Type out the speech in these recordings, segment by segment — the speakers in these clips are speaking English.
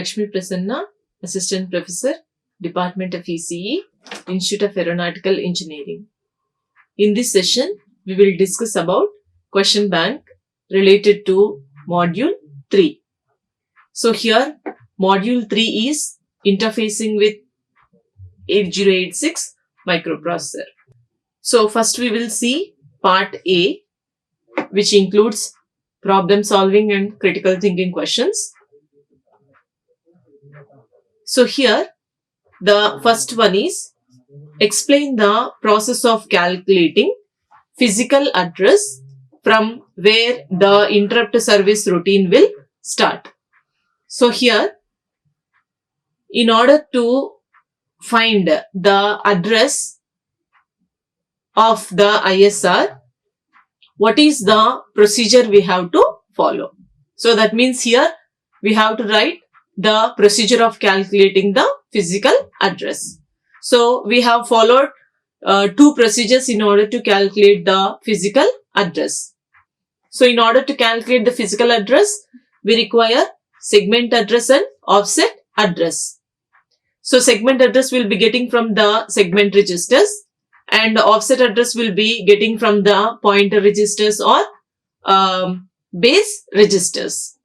Lakshmi Prasanna, Assistant Professor, Department of ECE, Institute of Aeronautical Engineering. In this session, we will discuss about question bank related to Module 3. So here, Module 3 is interfacing with 8086 microprocessor. So first we will see part A, which includes problem solving and critical thinking questions. So here, the first one is explain the process of calculating physical address from where the interrupt service routine will start. So here, in order to find the address of the ISR, what is the procedure we have to follow? So that means here we have to write the procedure of calculating the physical address. So we have followed two procedures in order to calculate the physical address. So in order to calculate the physical address, we require segment address and offset address. So segment address will be getting from the segment registers and the offset address will be getting from the pointer registers or base registers.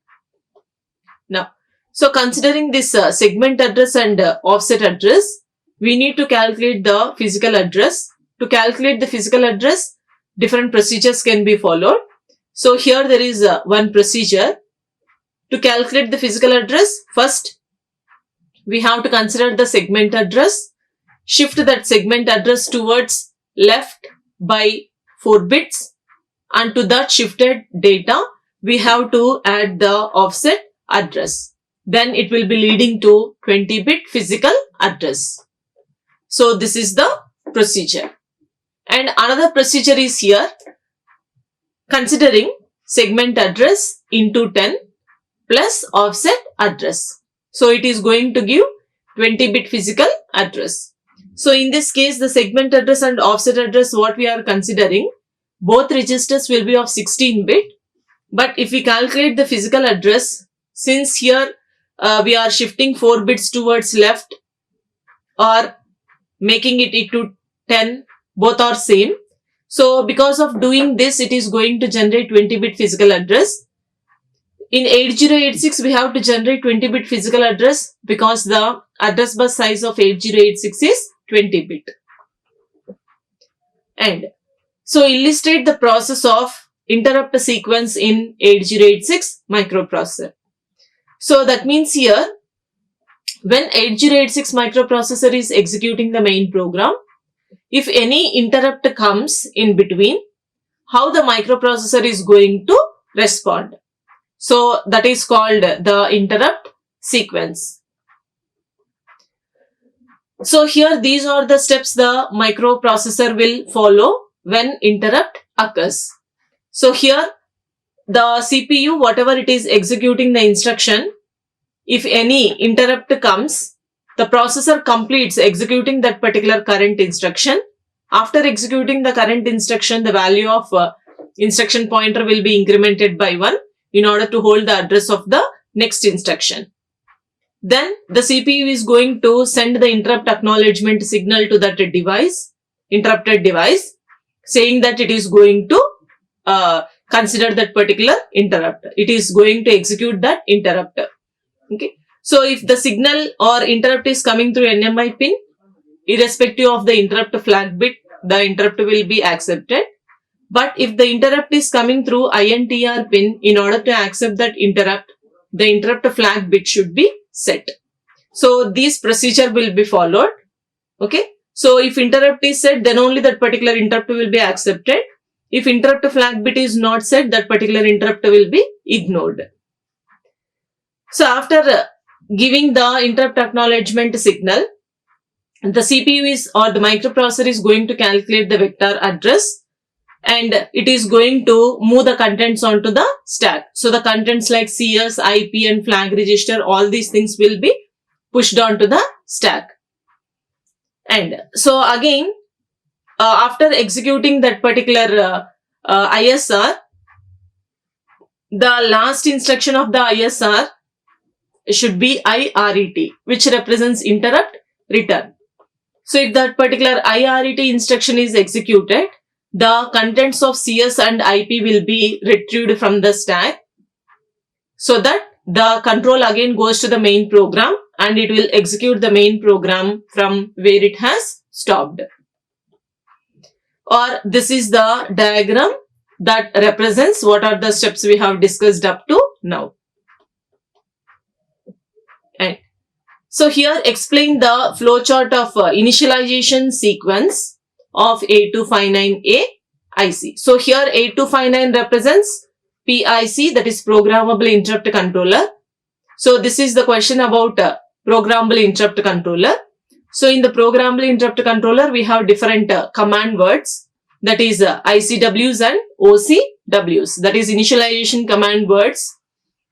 Now, so considering this segment address and offset address, we need to calculate the physical address. To calculate the physical address, different procedures can be followed. So here there is one procedure. To calculate the physical address, first we have to consider the segment address. Shift that segment address towards left by 4 bits, and to that shifted data, we have to add the offset address. Then it will be leading to 20-bit physical address. So this is the procedure. And another procedure is here, considering segment address into 10 plus offset address. So it is going to give 20-bit physical address. So in this case, the segment address and offset address, what we are considering, both registers will be of 16-bit. But if we calculate the physical address, since here we are shifting 4 bits towards left or making it into 10, both are same. So because of doing this, it is going to generate 20-bit physical address. In 8086, we have to generate 20-bit physical address because the address bus size of 8086 is 20-bit. And so illustrate the process of interrupt sequence in 8086 microprocessor. So that means here, when 8086 microprocessor is executing the main program, if any interrupt comes in between, how the microprocessor is going to respond. So that is called the interrupt sequence. So here these are the steps the microprocessor will follow when interrupt occurs. So here the CPU, whatever it is executing the instruction, if any interrupt comes, the processor completes executing that particular current instruction. After executing the current instruction, the value of instruction pointer will be incremented by 1 in order to hold the address of the next instruction. Then the CPU is going to send the interrupt acknowledgement signal to that device, interrupted device, saying that it is going to consider that particular interrupt. It is going to execute that interrupt. Okay. So if the signal or interrupt is coming through NMI pin, irrespective of the interrupt flag bit, the interrupt will be accepted. But if the interrupt is coming through INTR pin, in order to accept that interrupt, the interrupt flag bit should be set. So this procedure will be followed. Okay. So if interrupt is set, then only that particular interrupt will be accepted. If interrupt flag bit is not set, that particular interrupt will be ignored. So after giving the interrupt acknowledgement signal, the CPU is or the microprocessor is going to calculate the vector address and it is going to move the contents onto the stack. So the contents like CS, IP and flag register, all these things will be pushed onto the stack. And so again, after executing that particular ISR, the last instruction of the ISR should be IRET, which represents interrupt return. So if that particular IRET instruction is executed, the contents of CS and IP will be retrieved from the stack, so that the control again goes to the main program and it will execute the main program from where it has stopped. Or this is the diagram that represents what are the steps we have discussed up to now. And so here explain the flowchart of initialization sequence of 8259A IC. So here 8259 represents PIC, that is Programmable Interrupt Controller. So this is the question about Programmable Interrupt Controller. So in the Programmable Interrupt Controller, we have different command words, that is ICWs and OCWs, that is Initialization Command Words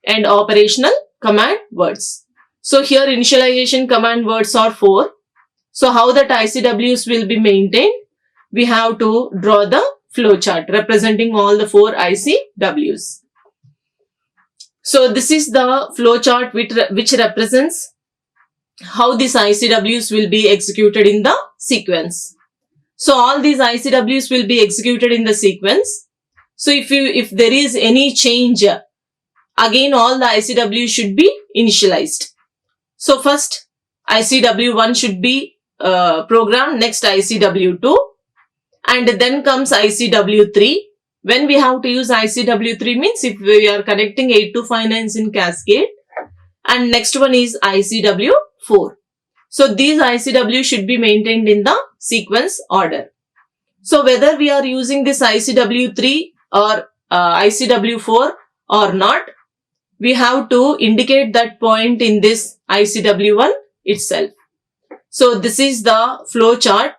and Operational Command Words. So here initialization command words are 4. So how that ICWs will be maintained? We have to draw the flowchart representing all the 4 ICWs. So this is the flowchart which represents how these ICWs will be executed in the sequence. So all these ICWs will be executed in the sequence. So if there is any change, again all the ICWs should be initialized. So first ICW1 should be programmed, next ICW2, and then comes ICW3. When we have to use ICW3 means if we are connecting 8259s in cascade, and next one is ICW4. So these ICW should be maintained in the sequence order. So whether we are using this ICW3 or ICW4 or not, we have to indicate that point in this ICW1 itself. So this is the flow chart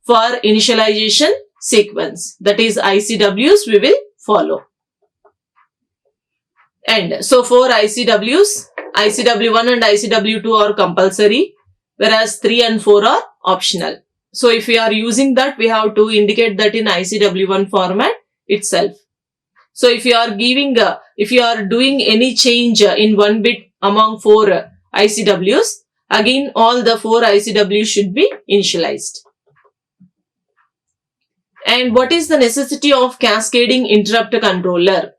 for initialization sequence, that is ICWs we will follow. And so for ICWs, ICW1 and ICW2 are compulsory, whereas 3 and 4 are optional. So if we are using that, we have to indicate that in ICW1 format itself. So if you are doing any change in one bit among 4 ICWs, again all the 4 ICWs should be initialized. And what is the necessity of cascading interrupt controller?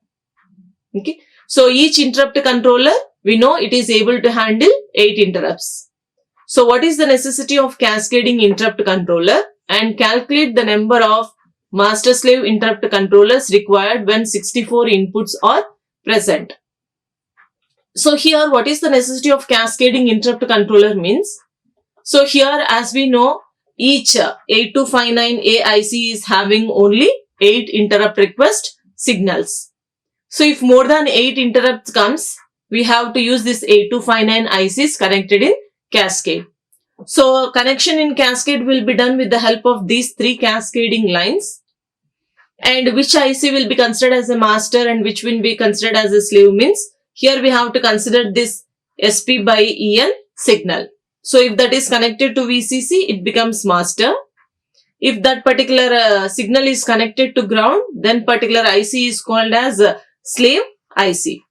Okay. So each interrupt controller, we know it is able to handle 8 interrupts. So what is the necessity of cascading interrupt controller? And calculate the number of master-slave interrupt controllers required when 64 inputs are present. So here what is the necessity of cascading interrupt controller means? So here as we know, each 8259A IC is having only 8 interrupt request signals. So if more than 8 interrupts comes, we have to use this 8259 ICs connected in cascade. So connection in cascade will be done with the help of these 3 cascading lines. And which IC will be considered as a master and which will be considered as a slave means, here we have to consider this SP by EN signal. So if that is connected to VCC, it becomes master. If that particular signal is connected to ground, then particular IC is called as slave IC.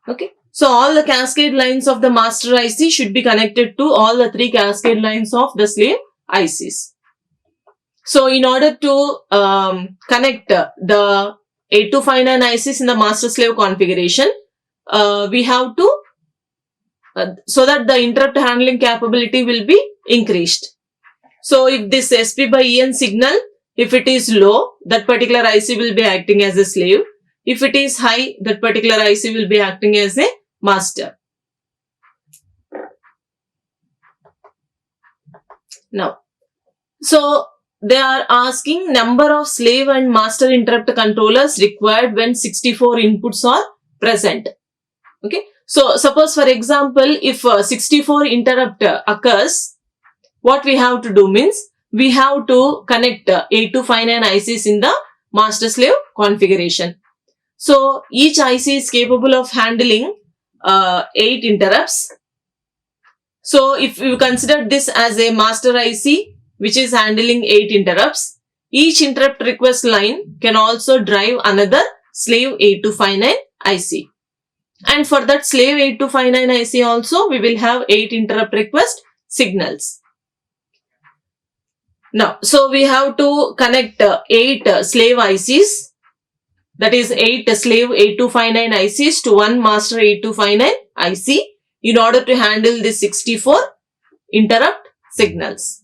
Okay. So all the cascade lines of the master IC should be connected to all the 3 cascade lines of the slave ICs. So in order to connect the 8259 ICs in the master slave configuration, we have to so that the interrupt handling capability will be increased. So if this SP by EN signal, if it is low, that particular IC will be acting as a slave. If it is high, that particular IC will be acting as a master. Now, so they are asking number of slave and master interrupt controllers required when 64 inputs are present. Okay. So suppose for example, if 64 interrupt occurs, what we have to do means, we have to connect 8259 ICs in the master slave configuration. So each IC is capable of handling 8 interrupts. So if you consider this as a master IC which is handling 8 interrupts, each interrupt request line can also drive another slave 8259 IC. And for that slave 8259 IC also, we will have 8 interrupt request signals. Now, so we have to connect 8 slave ICs, that is 8 slave 8259 ICs to one master 8259 IC in order to handle the 64 interrupt signals.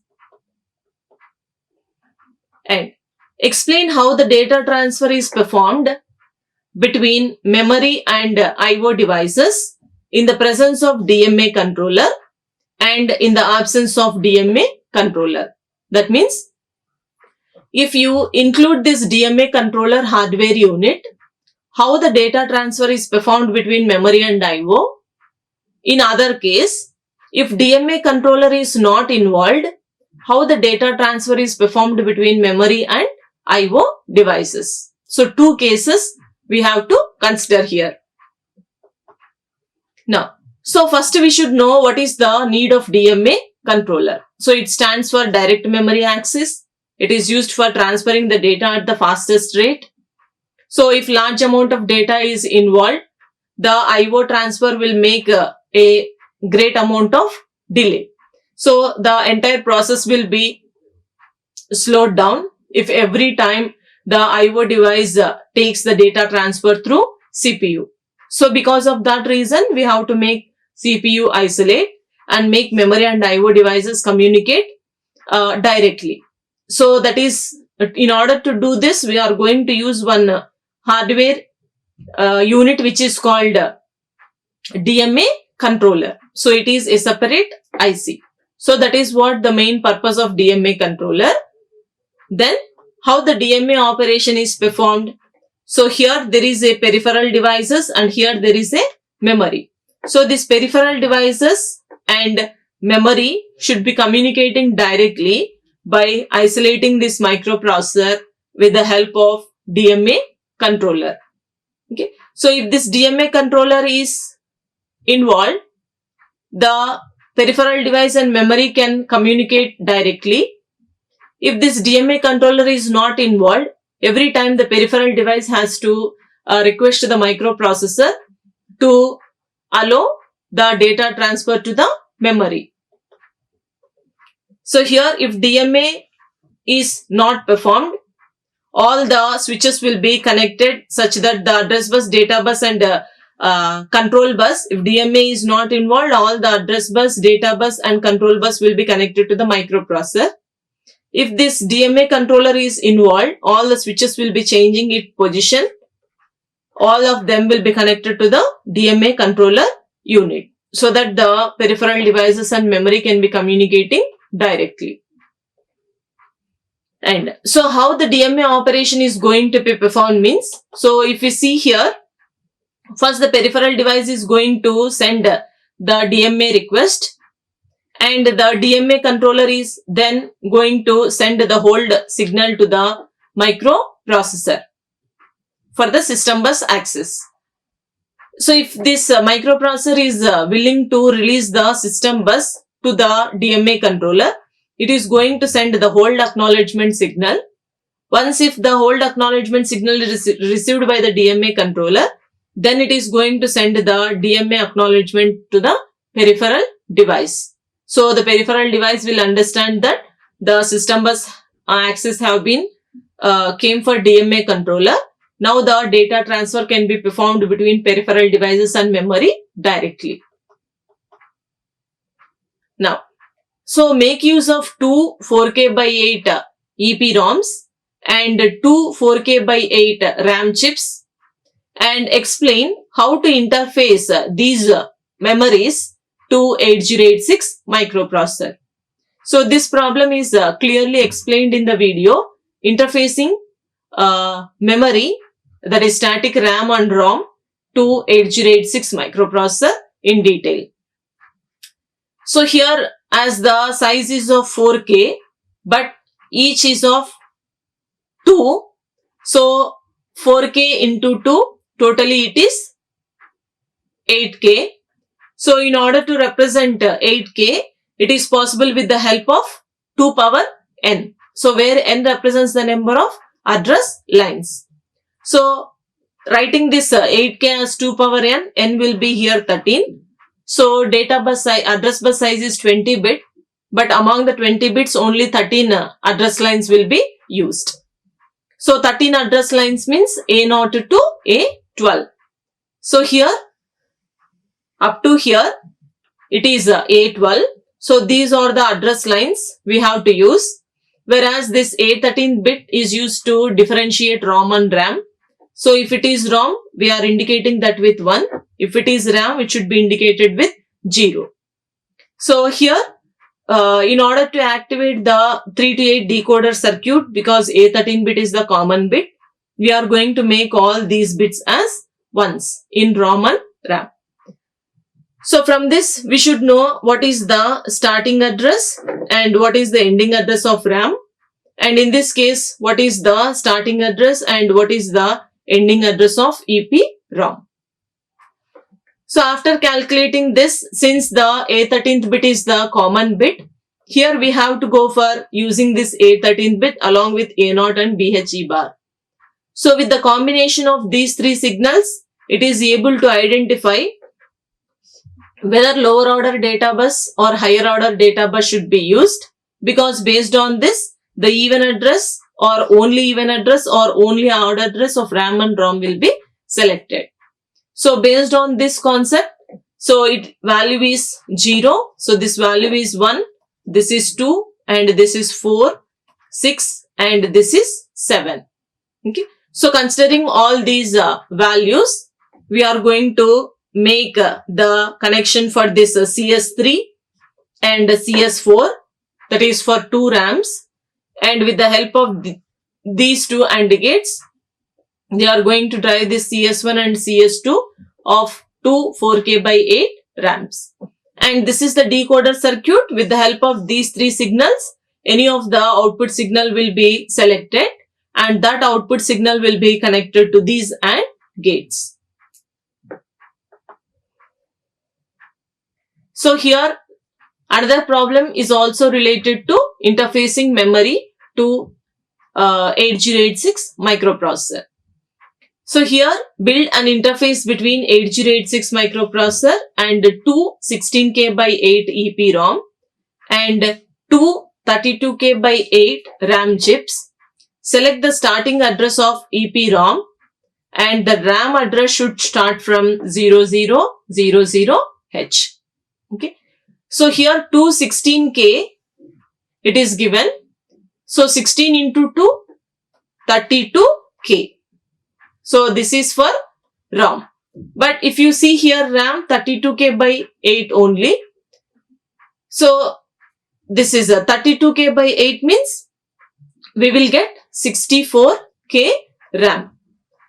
And explain how the data transfer is performed between memory and I/O devices in the presence of DMA controller and in the absence of DMA controller. That means, if you include this DMA controller hardware unit, how the data transfer is performed between memory and I/O. In other case, if DMA controller is not involved, how the data transfer is performed between memory and I/O devices. So, two cases we have to consider here. Now, so first we should know what is the need of DMA controller. So, it stands for direct memory access. It is used for transferring the data at the fastest rate. So, if large amount of data is involved, the I/O transfer will make a great amount of delay. So, the entire process will be slowed down if every time the I/O device takes the data transfer through CPU. So, because of that reason, we have to make CPU isolate and make memory and I/O devices communicate directly. So, that is, in order to do this, we are going to use one hardware unit which is called DMA controller. So, it is a separate IC. So, that is what the main purpose of DMA controller. Then, how the DMA operation is performed. So, here there is a peripheral devices and here there is a memory. So, these peripheral devices and memory should be communicating directly by isolating this microprocessor with the help of DMA controller. Okay. So, if this DMA controller is involved, the peripheral device and memory can communicate directly. If this DMA controller is not involved, every time the peripheral device has to request the microprocessor to allow the data transfer to the memory. So here, if DMA is not performed, all the switches will be connected such that the address bus, data bus and control bus, if DMA is not involved, all the address bus, data bus and control bus will be connected to the microprocessor. If this DMA controller is involved, all the switches will be changing its position. All of them will be connected to the DMA controller unit so that the peripheral devices and memory can be communicating directly. And so how the DMA operation is going to be performed means, so if you see here, first the peripheral device is going to send the DMA request, and the DMA controller is then going to send the hold signal to the microprocessor for the system bus access. So, if this microprocessor is willing to release the system bus to the DMA controller, it is going to send the hold acknowledgement signal. Once if the hold acknowledgement signal is received by the DMA controller, then it is going to send the DMA acknowledgement to the peripheral device. So, the peripheral device will understand that the system bus access have been came for DMA controller. Now, the data transfer can be performed between peripheral devices and memory directly. Now, so make use of two 4K by 8 EPROMs and two 4K by 8 RAM chips and explain how to interface these memories to 8086 microprocessor. So, this problem is clearly explained in the video, interfacing memory, that is static RAM and ROM, to 8086 microprocessor in detail. So, here as the size is of 4K, but each is of 2. So, 4K into 2, totally it is 8K. So, in order to represent 8K, it is possible with the help of 2 power n. So, where n represents the number of address lines. So, writing this 8K as 2 power n will be here 13. So data bus size, address bus size is 20 bit, but among the 20 bits only 13 address lines will be used. So 13 address lines means A0 to A12. So here, up to here, it is A12. So these are the address lines we have to use. Whereas this A13 bit is used to differentiate ROM and RAM. So if it is ROM, we are indicating that with 1. If it is RAM, it should be indicated with 0. So here, in order to activate the 3 to 8 decoder circuit, because A13 bit is the common bit, we are going to make all these bits as 1s in ROM and RAM. So from this, we should know what is the starting address and what is the ending address of RAM. And in this case, what is the starting address and what is the ending address of EPROM. So after calculating this, since the A13th bit is the common bit, here we have to go for using this A13th bit along with A0 and BHE bar. So with the combination of these three signals, it is able to identify whether lower order data bus or higher order data bus should be used, because based on this, the even address or only even address or only odd address of RAM and ROM will be selected. So based on this concept, so it value is 0, so this value is 1, this is 2 and this is 4, 6 and this is 7. Okay. So considering all these values, we are going to make the connection for this CS3 and CS4, that is for 2 RAMs, and with the help of these two AND gates, they are going to drive this CS1 and CS2 of 2 4K by 8 RAMs. And this is the decoder circuit. With the help of these three signals, any of the output signal will be selected and that output signal will be connected to these AND gates. So here another problem is also related to interfacing memory to 8086 microprocessor. So here build an interface between 8086 microprocessor and two 16K by 8 EPROM and two 32K by 8 RAM chips. Select the starting address of EPROM and the RAM address should start from 0000H. Okay. So here 216K it is given. So 16 into 2, 32K. So this is for ROM. But if you see here RAM 32K by 8 only. So this is a 32K by 8 means we will get 64K RAM.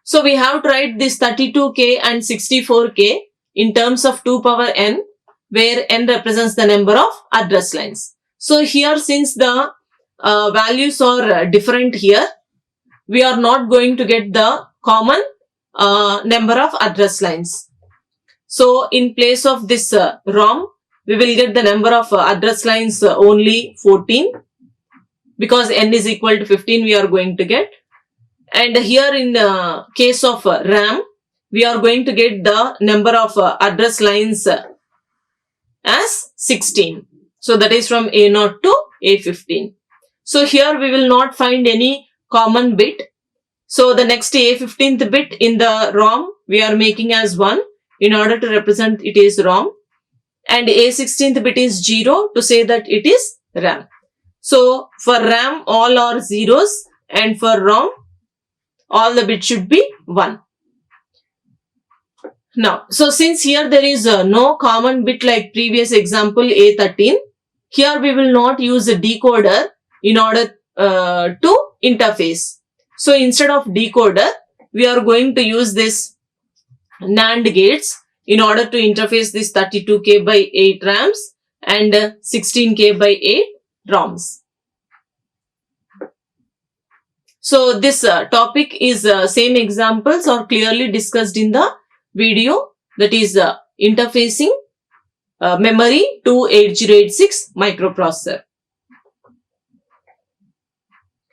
So we have to write this 32K and 64K in terms of 2 power n, where n represents the number of address lines. So here since the values are different here, we are not going to get the common number of address lines. So in place of this ROM, we will get the number of address lines only 14, because n is equal to 15 we are going to get. And here in the case of RAM, we are going to get the number of address lines as 16. So that is from A0 to A15. So here we will not find any common bit. So the next A15th bit in the ROM we are making as 1 in order to represent it is ROM. And A16th bit is 0 to say that it is RAM. So for RAM all are zeros and for ROM all the bits should be 1. Now, so since here there is no common bit like previous example A13, here we will not use a decoder in order to interface. So instead of decoder, we are going to use this NAND gates in order to interface this 32K by 8 RAMs and 16K by 8 ROMs. So this topic is same examples are clearly discussed in the video, that is interfacing memory to 8086 microprocessor.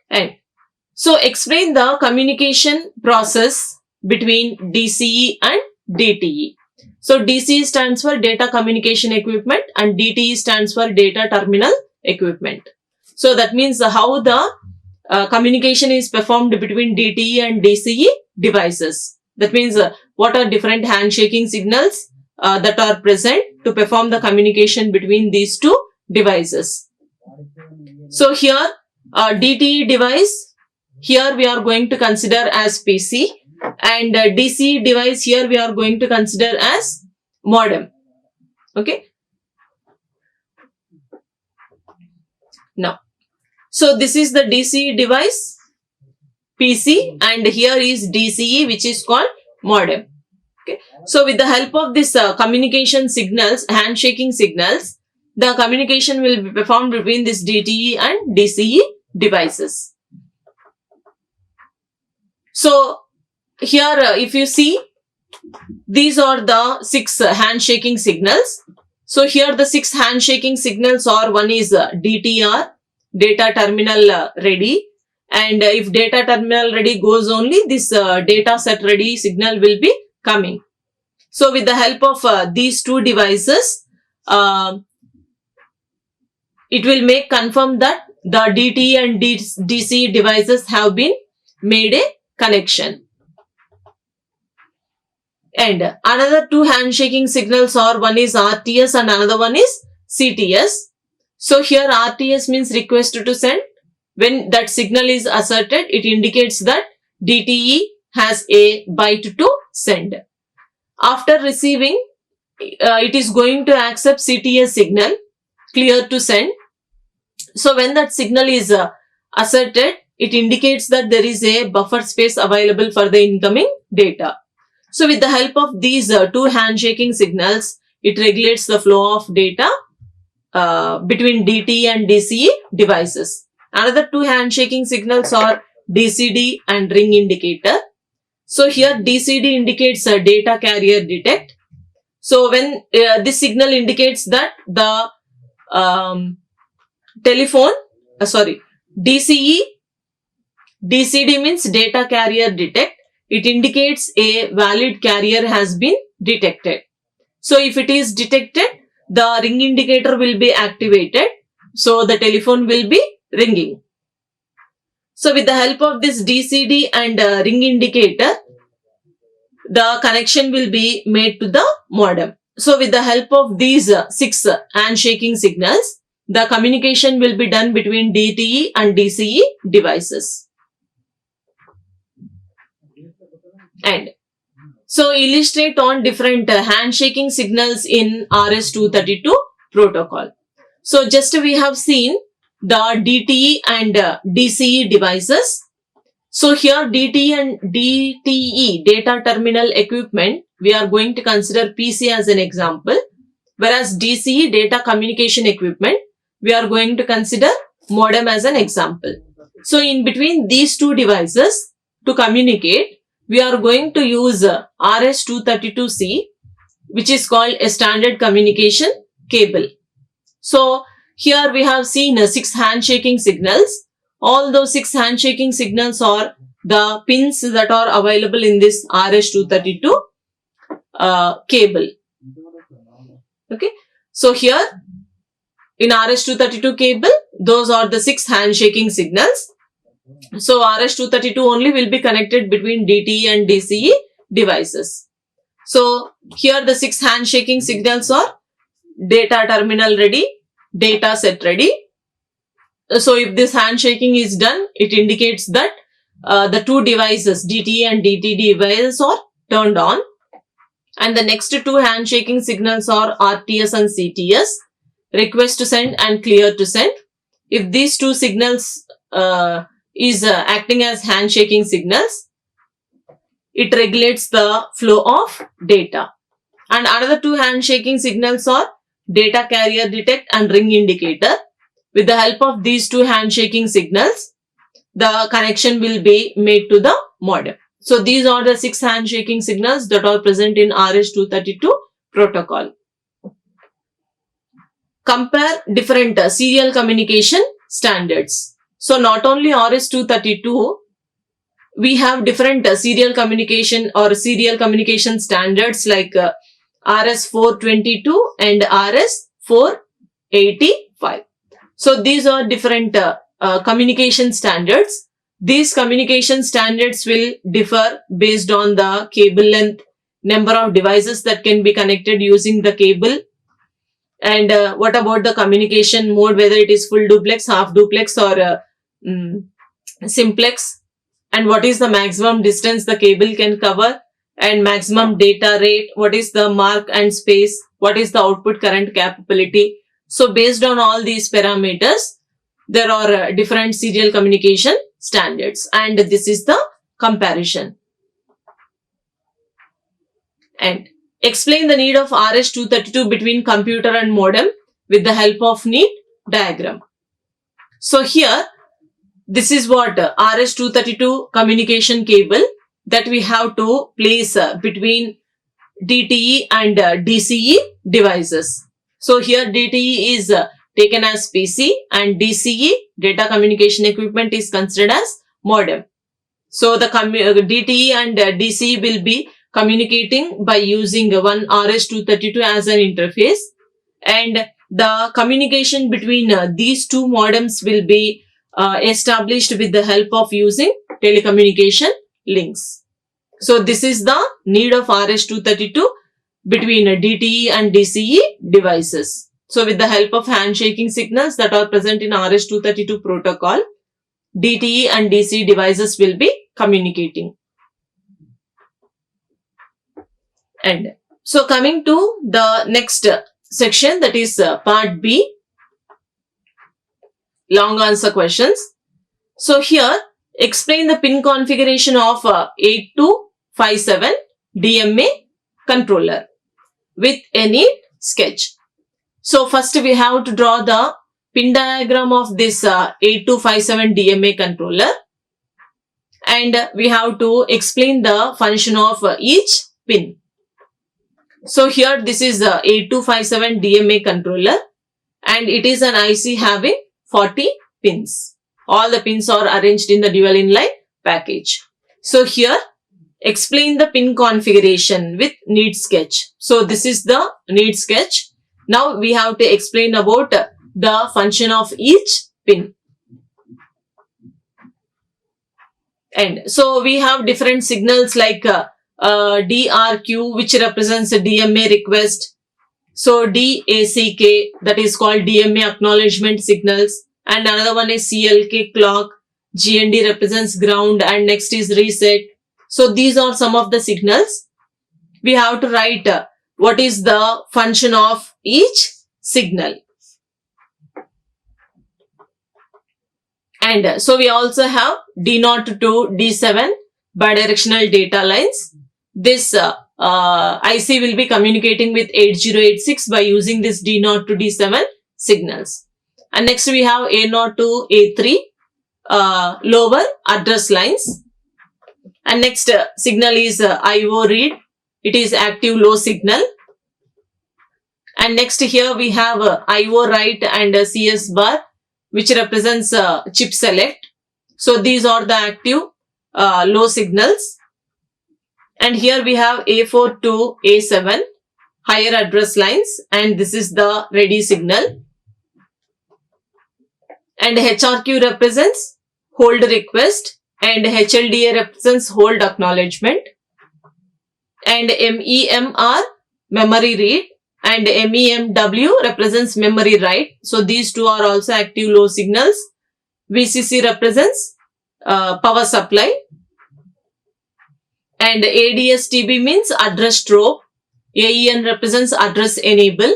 And so explain the communication process between DCE and DTE. So DCE stands for data communication equipment and DTE stands for data terminal equipment. So that means how the communication is performed between DTE and DCE devices. That means what are different handshaking signals that are present to perform the communication between these two devices. So here DTE device, here we are going to consider as PC, and DCE device here we are going to consider as modem. Okay. Now, so this is the DCE device, PC, and here is DCE, which is called modem. Okay. So with the help of this communication signals, handshaking signals, the communication will be performed between this DTE and DCE devices. So here if you see, these are the 6 handshaking signals. So here the 6 handshaking signals are, one is DTR, data terminal ready, and if data terminal ready goes only, this data set ready signal will be coming. So with the help of these two devices, it will make confirm that the DTE and DC devices have been made a connection. And another 2 handshaking signals are, one is RTS and another one is CTS. So here RTS means request to send. When that signal is asserted, it indicates that DTE has a byte to send. After receiving, it is going to accept CTS signal, clear to send. So when that signal is asserted, it indicates that there is a buffer space available for the incoming data. So with the help of these 2 handshaking signals, it regulates the flow of data between DTE and DCE devices. Another 2 handshaking signals are DCD and ring indicator. So here DCD indicates a data carrier detect. So when this signal indicates that the DCD means data carrier detect. It indicates a valid carrier has been detected. So if it is detected, the ring indicator will be activated. So the telephone will be ringing. So with the help of this DCD and ring indicator, the connection will be made to the modem. So with the help of these 6 handshaking signals, the communication will be done between DTE and DCE devices. And so illustrate on different handshaking signals in RS-232 protocol. So just we have seen the DTE and DCE devices. So here DTE and DTE, data terminal equipment, we are going to consider PC as an example, whereas DCE, data communication equipment, we are going to consider modem as an example. So in between these 2 devices, to communicate, we are going to use RS-232C, which is called a standard communication cable. So here we have seen 6 handshaking signals. All those 6 handshaking signals are the pins that are available in this RS-232 cable. Okay. So here in RS-232 cable, those are the 6 handshaking signals. So RS-232 only will be connected between DTE and DCE devices. So here the 6 handshaking signals are data terminal ready, data set ready. So if this handshaking is done, it indicates that the 2 devices, DTE and DTE devices, are turned on. And the next 2 handshaking signals are RTS and CTS, request to send and clear to send. If these 2 signals is acting as handshaking signals, it regulates the flow of data. And another 2 handshaking signals are data carrier detect and ring indicator. With the help of these 2 handshaking signals, the connection will be made to the modem. So these are the 6 handshaking signals that are present in RS-232 protocol. Compare different serial communication standards. So not only RS-232, we have different serial communication or serial communication standards like RS-422 and RS-485. So these are different communication standards. These communication standards will differ based on the cable length, number of devices that can be connected using the cable, and what about the communication mode, whether it is full duplex, half duplex, or simplex, and what is the maximum distance the cable can cover, and maximum data rate, what is the mark and space, what is the output current capability. So based on all these parameters, there are different serial communication standards, and this is the comparison. And explain the need of RS-232 between computer and modem with the help of need diagram. So here, this is what RS-232 communication cable that we have to place between DTE and DCE devices. So here DTE is taken as PC and DCE, data communication equipment, is considered as modem. So the DTE and DCE will be communicating by using one RS-232 as an interface, and the communication between these two modems will be established with the help of using telecommunication links. So this is the need of RS-232 between DTE and DCE devices. So with the help of handshaking signals that are present in RS-232 protocol, DTE and DCE devices will be communicating. And so coming to the next section, that is part B, long answer questions. So here, explain the pin configuration of 8257 DMA controller with any sketch. So first we have to draw the pin diagram of this 8257 DMA controller, and we have to explain the function of each pin. So here this is the 8257 DMA controller, and it is an IC having 40 pins. All the pins are arranged in the dual inline package. So here, explain the pin configuration with need sketch. So this is the need sketch. Now we have to explain about the function of each pin. And so we have different signals like DRQ, which represents a DMA request. So DACK, that is called DMA acknowledgement signals. And another one is CLK, clock. GND represents ground, and next is reset. So these are some of the signals. We have to write what is the function of each signal. And so we also have D0 to D7 bidirectional data lines. This IC will be communicating with 8086 by using this D0 to D7 signals. And next we have A0 to A3 lower address lines. And next signal is IO read. It is active low signal. And next here we have IO write and CS bar, which represents chip select. So these are the active low signals. And here we have A4 to A7 higher address lines, and this is the ready signal. And HRQ represents hold request, and HLDA represents hold acknowledgement. And MEMR memory read, and MEMW represents memory write. So these two are also active low signals. VCC represents power supply. And ADS-TB means address strobe. AEN represents address enable.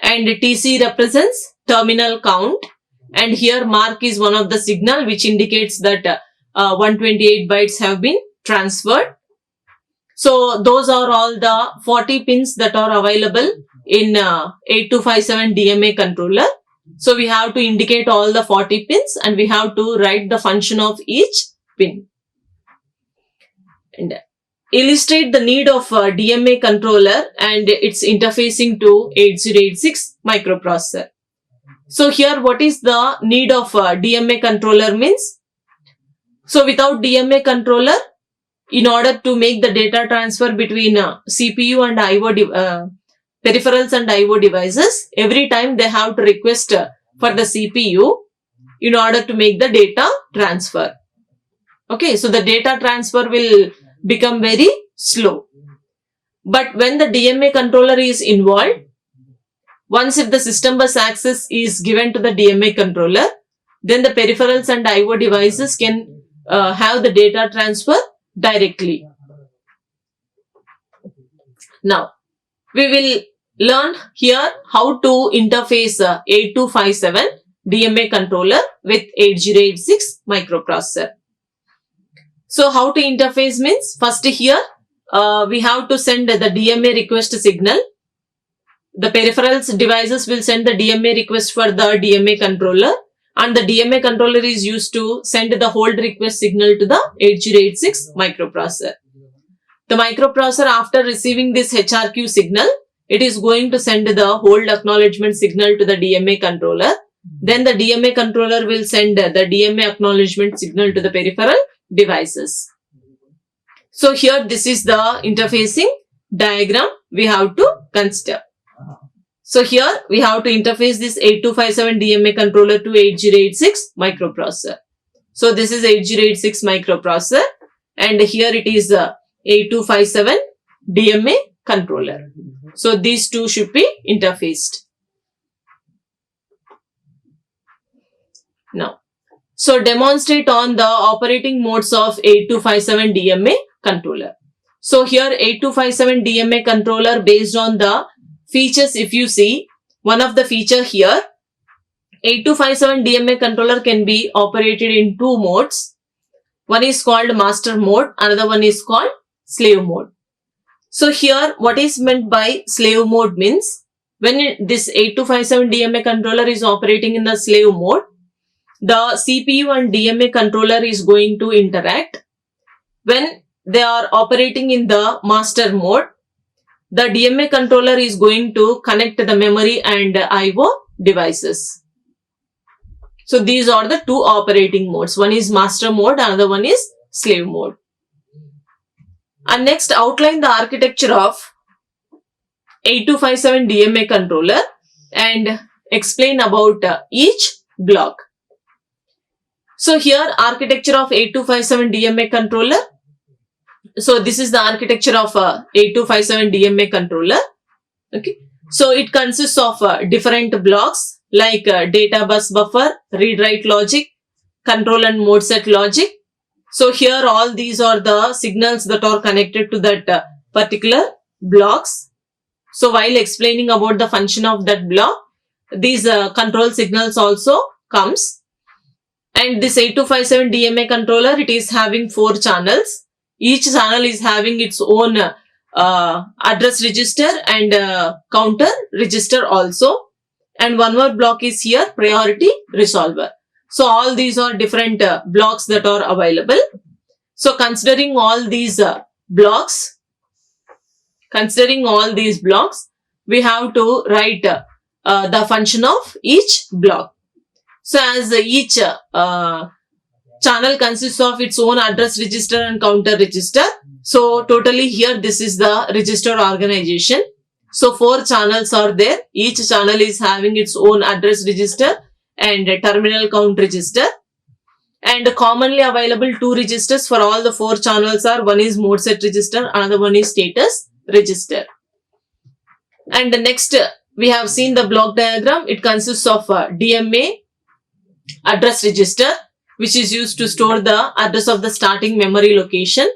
And TC represents terminal count. And here mark is one of the signal which indicates that 128 bytes have been transferred. So those are all the 40 pins that are available in 8257 DMA controller. So we have to indicate all the 40 pins, and we have to write the function of each pin. And illustrate the need of DMA controller and its interfacing to 8086 . So here what is the need of DMA controller means? So without DMA controller, in order to make the data transfer between CPU and peripherals and IO devices, every time they have to request for the CPU in order to make the data transfer. Okay, so the data transfer will become very slow. But when the DMA controller is involved, once if the system bus access is given to the DMA controller, then the peripherals and IO devices can have the data transfer directly. Now, we will learn here how to interface 8257 DMA controller with 8086 microprocessor. So, how to interface means, first here we have to send the DMA request signal. The peripherals devices will send the DMA request for the DMA controller, and the DMA controller is used to send the hold request signal to the 8086 microprocessor. The microprocessor, after receiving this HRQ signal, it is going to send the hold acknowledgement signal to the DMA controller. Then the DMA controller will send the DMA acknowledgement signal to the peripheral devices. So here this is the interfacing diagram we have to consider. So here we have to interface this 8257 DMA controller to 8086 microprocessor. So this is 8086 microprocessor, and here it is 8257 DMA controller. So these two should be interfaced. Now, so demonstrate on the operating modes of 8257 DMA controller. So here 8257 DMA controller, based on the features, if you see, one of the feature here, 8257 DMA controller can be operated in two modes. One is called master mode, another one is called slave mode. So here what is meant by slave mode means, when this 8257 DMA controller is operating in the slave mode, the CPU and DMA controller is going to interact. When they are operating in the master mode, the DMA controller is going to connect the memory and IO devices. So these are the two operating modes. One is master mode, another one is slave mode. And next, outline the architecture of 8257 DMA controller and explain about each block. So here, architecture of 8257 DMA controller. So this is the architecture of 8257 DMA controller. Okay. So it consists of different blocks like data bus buffer, read-write logic, control and mode set logic. So here all these are the signals that are connected to that particular blocks. So while explaining about the function of that block, these control signals also comes. And this 8257 DMA controller, it is having 4 channels. Each channel is having its own address register and counter register also. And one more block is here, priority resolver. So all these are different blocks that are available. So considering all these blocks, we have to write the function of each block. So as each channel consists of its own address register and counter register. So totally here this is the register organization. So 4 channels are there. Each channel is having its own address register and terminal count register. And commonly available 2 registers for all the 4 channels are, one is mode set register, another one is status register. And the next we have seen the block diagram. It consists of DMA address register, which is used to store the address of the starting memory location.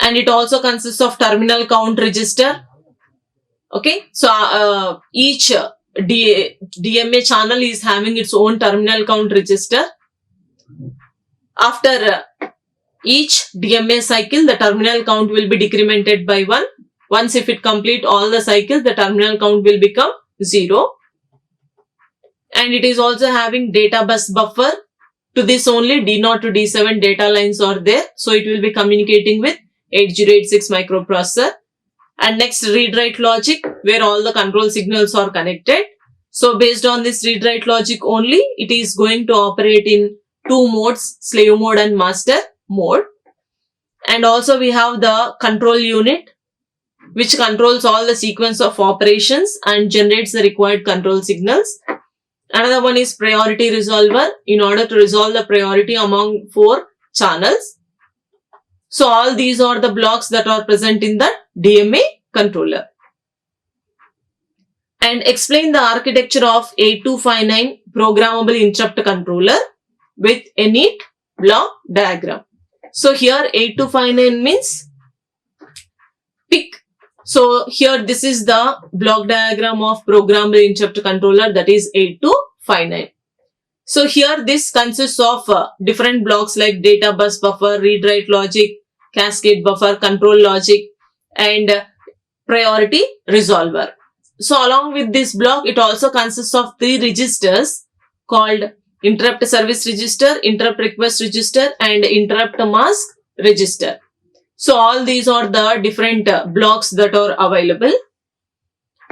And it also consists of terminal count register. Okay, so each DMA channel is having its own terminal count register. After each DMA cycle, the terminal count will be decremented by 1. Once if it complete all the cycles, the terminal count will become 0. And it is also having data bus buffer. To this only D0 to D7 data lines are there. So it will be communicating with 8086 microprocessor. And next, read-write logic, where all the control signals are connected. So based on this read-write logic only, it is going to operate in two modes, slave mode and master mode. And also we have the control unit, which controls all the sequence of operations and generates the required control signals. Another one is priority resolver, in order to resolve the priority among 4 channels. So all these are the blocks that are present in the DMA controller. And explain the architecture of 8259 programmable interrupt controller with a neat block diagram. So here 8259 means PIC. So here this is the block diagram of programmable interrupt controller, that is 8259. So here this consists of different blocks like data bus buffer, read write logic, cascade buffer, control logic, and priority resolver. So along with this block, it also consists of 3 registers called interrupt service register, interrupt request register, and interrupt mask register. So all these are the different blocks that are available.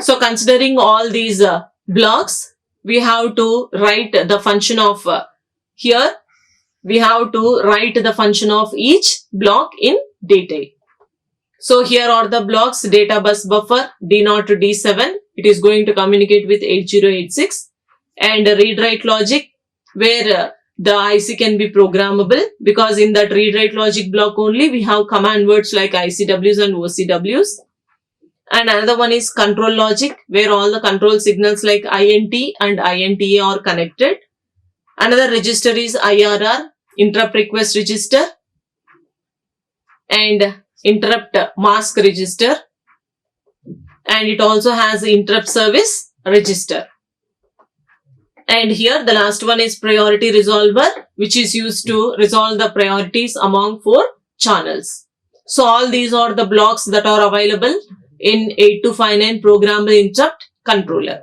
So considering all these blocks, we have to write the function of here. We have to write the function of each block in detail. So here are the blocks: data bus buffer D0 to D7. It is going to communicate with 8086, and read write logic, where the IC can be programmable, because in that read write logic block only we have command words like ICWs and OCWs. And another one is control logic, where all the control signals like INT and INTA are connected. Another register is IRR, interrupt request register, and interrupt mask register, and it also has interrupt service register. And here the last one is priority resolver, which is used to resolve the priorities among 4 channels. So all these are the blocks that are available in 8259 programmable interrupt controller.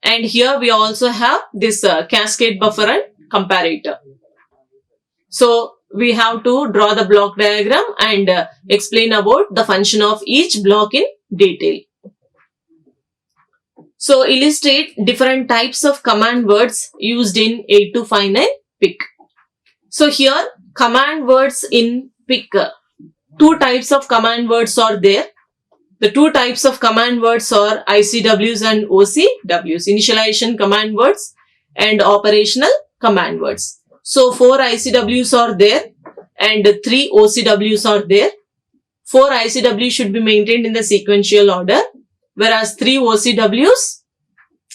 And here we also have this cascade buffer and comparator. So we have to draw the block diagram and explain about the function of each block in detail. So illustrate different types of command words used in 8259 PIC. So here command words in PIC, 2 types of command words are there. The 2 types of command words are ICWs and OCWs, initialization command words and operational command words. So 4 ICWs are there and 3 OCWs are there. 4 ICWs should be maintained in the sequential order, whereas 3 OCWs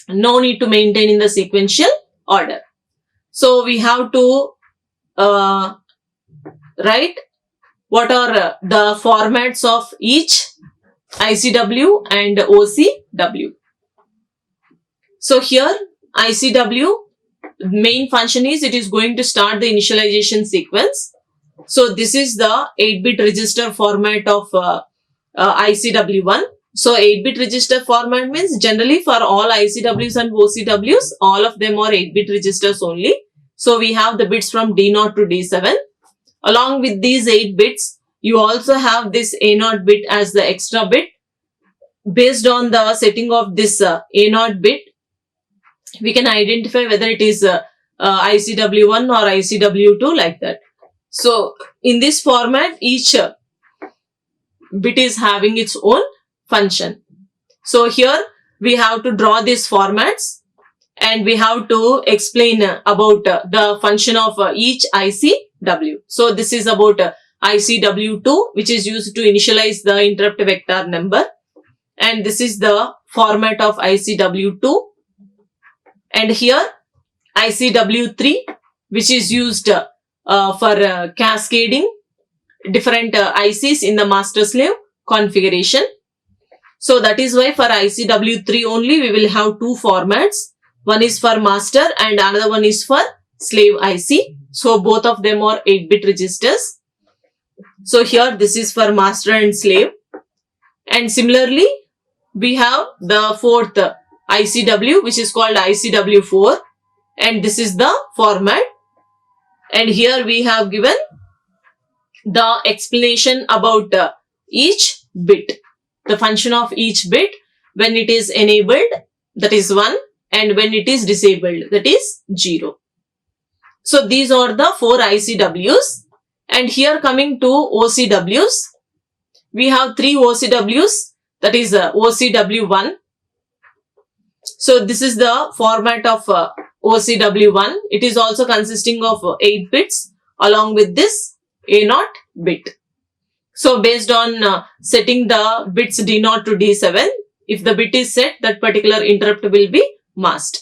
no need to maintain in the sequential order. So we have to write what are the formats of each ICW and OCW. So here ICW main function is it is going to start the initialization sequence. So this is the 8-bit register format of ICW1. So 8-bit register format means generally for all ICWs and OCWs, all of them are 8-bit registers only. So we have the bits from D0 to D7. Along with these 8 bits, you also have this A0 bit as the extra bit. Based on the setting of this A0 bit, we can identify whether it is ICW1 or ICW2, like that. So in this format, each bit is having its own function. So here we have to draw these formats and we have to explain about the function of each ICW. So this is about ICW2, which is used to initialize the interrupt vector number. And this is the format of ICW2. And here ICW3, which is used for cascading different ICs in the master slave configuration. So that is why for ICW3 only we will have 2 formats. One is for master and another one is for slave IC. So both of them are 8-bit registers. So here this is for master and slave. And similarly, we have the 4th ICW, which is called ICW4, and this is the format. And here we have given the explanation about each bit, the function of each bit when it is enabled, that is 1, and when it is disabled, that is 0. So these are the 4 ICWs. And here coming to OCWs, we have 3 OCWs, that is OCW1. So this is the format of OCW1. It is also consisting of 8 bits along with this A0 bit. So based on setting the bits D0 to D7, if the bit is set, that particular interrupt will be masked.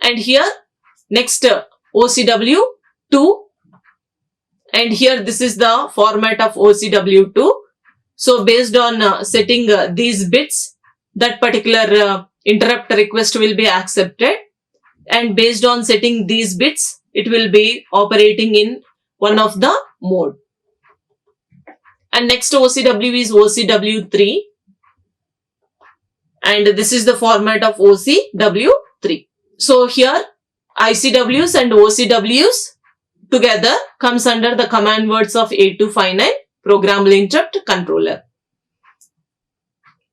And here next OCW2, and here this is the format of OCW2. So based on setting these bits, that particular interrupt request will be accepted, and based on setting these bits, it will be operating in one of the mode. And next OCW is OCW3, and this is the format of OCW3. So here ICWs and OCWs together comes under the command words of 8259 Programmable Interrupt Controller.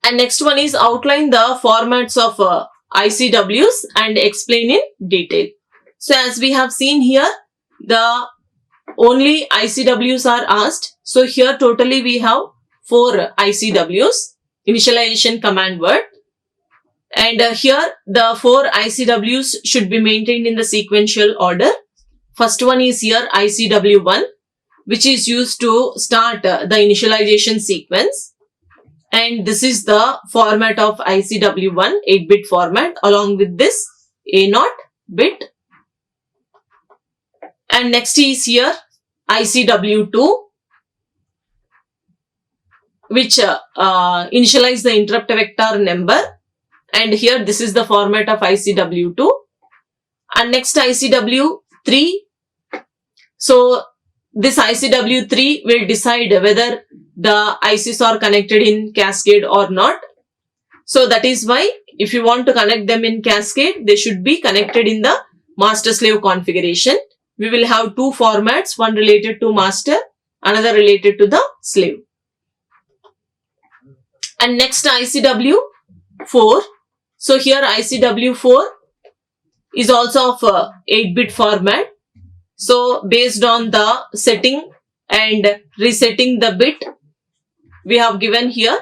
And next one is outline the formats of ICWs and explain in detail. So as we have seen here, the only ICWs are asked. So here totally we have 4 ICWs, initialization command word. And here the 4 ICWs should be maintained in the sequential order. First one is here ICW1, which is used to start the initialization sequence. And this is the format of ICW1, 8-bit format, along with this A0 bit. And next is here ICW2, which initialize the interrupt vector number. And here this is the format of ICW2. And next ICW3. So this ICW3 will decide whether the ICs are connected in cascade or not. So that is why if you want to connect them in cascade, they should be connected in the master-slave configuration. We will have 2 formats, one related to master, another related to the slave. And next ICW4. So here ICW4 is also of 8-bit format. So based on the setting and resetting the bit, we have given here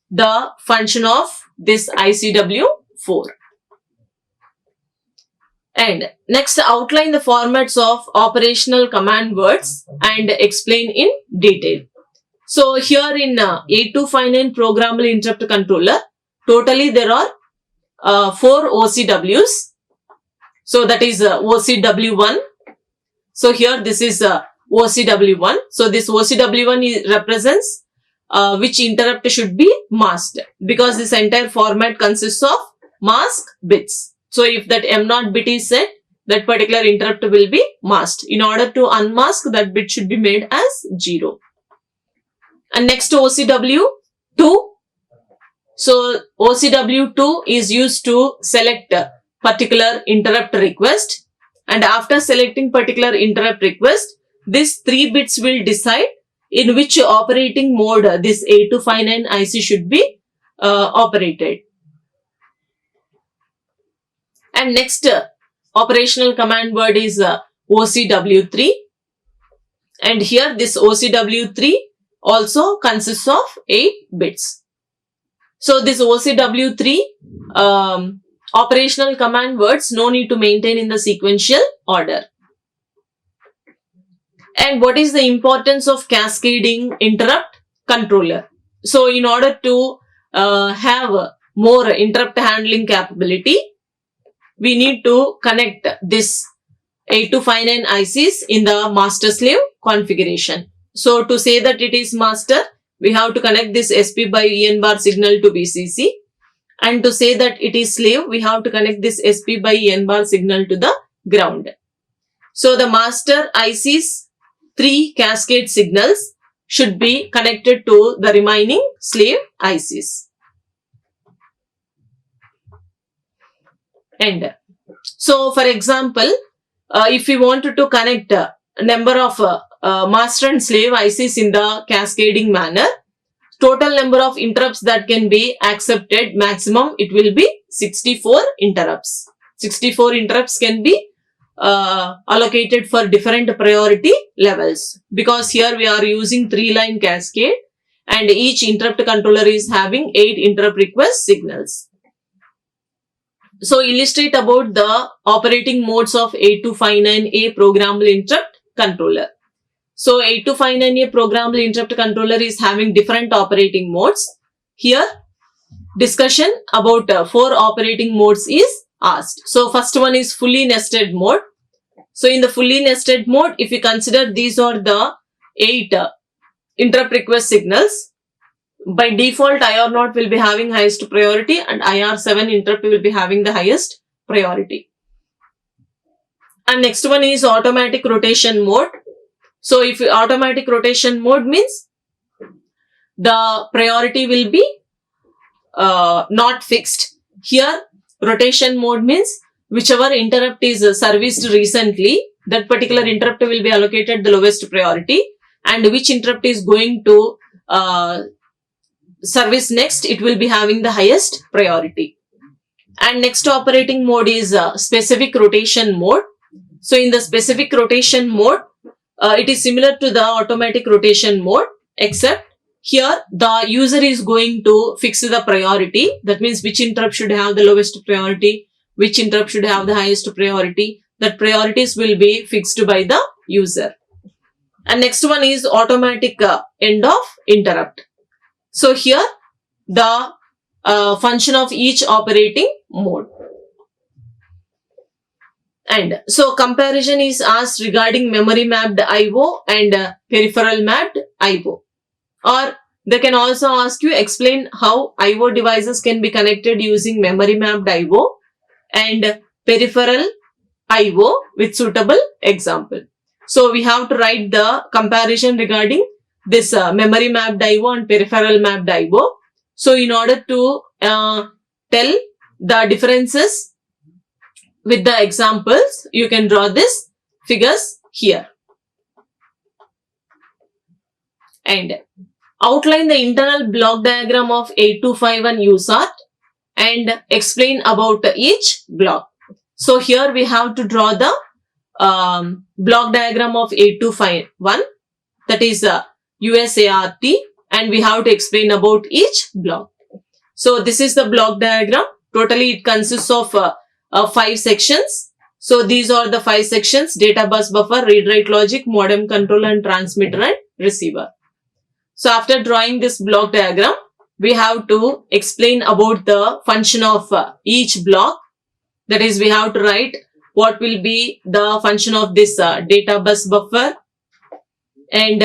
the function of this ICW4. And next outline the formats of operational command words and explain in detail. So here in 8259 Programmable Interrupt Controller, totally there are 4 OCWs. So that is OCW1. So here this is OCW1. So this OCW1 represents which interrupt should be masked, because this entire format consists of mask bits. So if that M0 bit is set, that particular interrupt will be masked. In order to unmask, that bit should be made as 0. And next OCW2. So OCW2 is used to select a particular interrupt request, and after selecting particular interrupt request, these 3 bits will decide in which operating mode this 8259 IC should be operated. And next operational command word is OCW3, and here this OCW3 also consists of 8 bits. So this OCW3 operational command words no need to maintain in the sequential order. And what is the importance of cascading interrupt controller? So in order to have more interrupt handling capability, we need to connect this 8259 ICs in the master-slave configuration. So to say that it is master, we have to connect this SP by EN bar signal to VCC. And to say that it is slave, we have to connect this SP by EN bar signal to the ground. So the master IC's 3 cascade signals should be connected to the remaining slave ICs. And so for example, if we wanted to connect a number of master and slave ICs in the cascading manner, total number of interrupts that can be accepted maximum, it will be 64 interrupts. 64 interrupts can be allocated for different priority levels, because here we are using 3-line cascade and each interrupt controller is having 8 interrupt request signals. So illustrate about the operating modes of 8259A programmable interrupt controller. So 8259A programmable interrupt controller is having different operating modes. Here discussion about 4 operating modes is asked. So first one is fully nested mode. So in the fully nested mode, if you consider these are the 8 interrupt request signals, by default IR0 will be having highest priority and IR7 interrupt will be having the highest priority. And next one is automatic rotation mode. So if automatic rotation mode means the priority will be not fixed. Here rotation mode means whichever interrupt is serviced recently, that particular interrupt will be allocated the lowest priority, and which interrupt is going to service next, it will be having the highest priority. And next operating mode is specific rotation mode. So in the specific rotation mode, it is similar to the automatic rotation mode, except here the user is going to fix the priority. That means which interrupt should have the lowest priority, which interrupt should have the highest priority. That priorities will be fixed by the user. And next one is automatic end of interrupt. So here the function of each operating mode. And so comparison is asked regarding memory mapped IO and peripheral mapped IO. Or they can also ask you explain how IO devices can be connected using memory mapped IO and peripheral IO with suitable example. So we have to write the comparison regarding this memory mapped IO and peripheral mapped IO. So in order to tell the differences with the examples, you can draw this figures here. And outline the internal block diagram of 8251 USART and explain about each block. So here we have to draw the block diagram of 8251, that is USART, and we have to explain about each block. So this is the block diagram. Totally it consists of 5 sections. So these are the 5 sections: data bus buffer, read write logic, modem controller, and transmitter and receiver. So after drawing this block diagram, we have to explain about the function of each block. That is, we have to write what will be the function of this data bus buffer and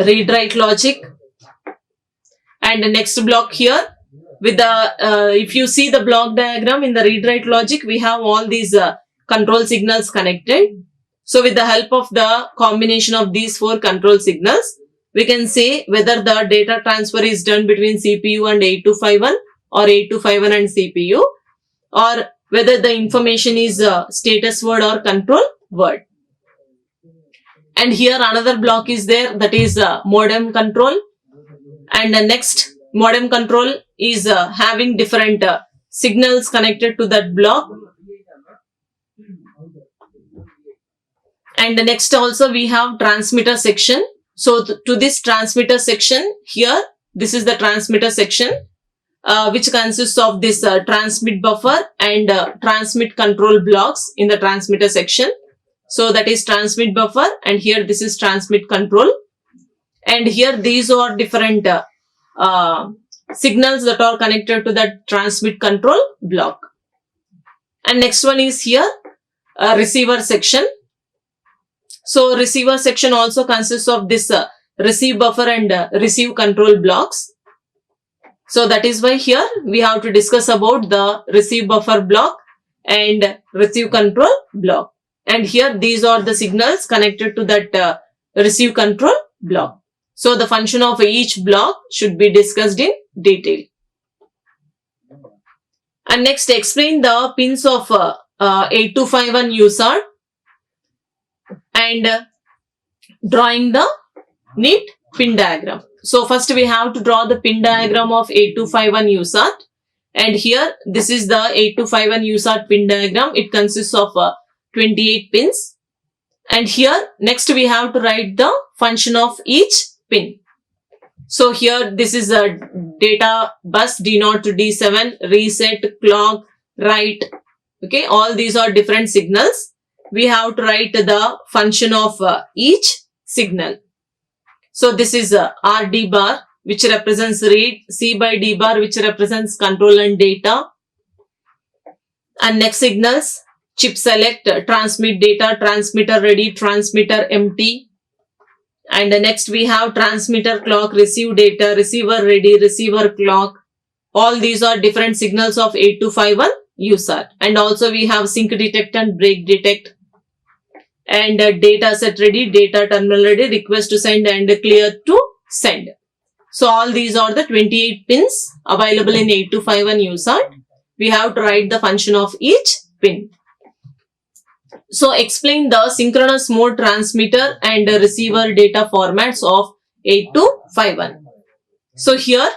read write logic. And the next block here with the if you see the block diagram in the read write logic, we have all these control signals connected. So with the help of the combination of these 4 control signals, we can say whether the data transfer is done between CPU and 8251 or 8251 and CPU, or whether the information is status word or control word. And here another block is there, that is modem control. And the next modem control is having different signals connected to that block. And the next also we have transmitter section. So to this transmitter section here, this is the transmitter section which consists of this transmit buffer and transmit control blocks in the transmitter section. So that is transmit buffer, and here this is transmit control. And here these are different signals that are connected to that transmit control block. And next one is here receiver section. So receiver section also consists of this receive buffer and receive control blocks. So that is why here we have to discuss about the receive buffer block and receive control block. And here these are the signals connected to that receive control block. So the function of each block should be discussed in detail. And next explain the pins of 8251 USART and drawing the neat pin diagram. So first we have to draw the pin diagram of 8251 USART, and here this is the 8251 USART pin diagram. It consists of 28 pins. And here next we have to write the function of each pin. So here this is a data bus D0 to D7, reset, clock, write. Okay, all these are different signals. We have to write the function of each signal. So this is RD bar, which represents read, C by D bar, which represents control and data. And next signals, chip select, transmit data, transmitter ready, transmitter empty. And next we have transmitter clock, receive data, receiver ready, receiver clock. All these are different signals of 8251 USART. And also we have sync detect and break detect. And data set ready, data terminal ready, request to send and clear to send. So all these are the 28 pins available in 8251 USART. We have to write the function of each pin. So explain the synchronous mode transmitter and receiver data formats of 8251. So here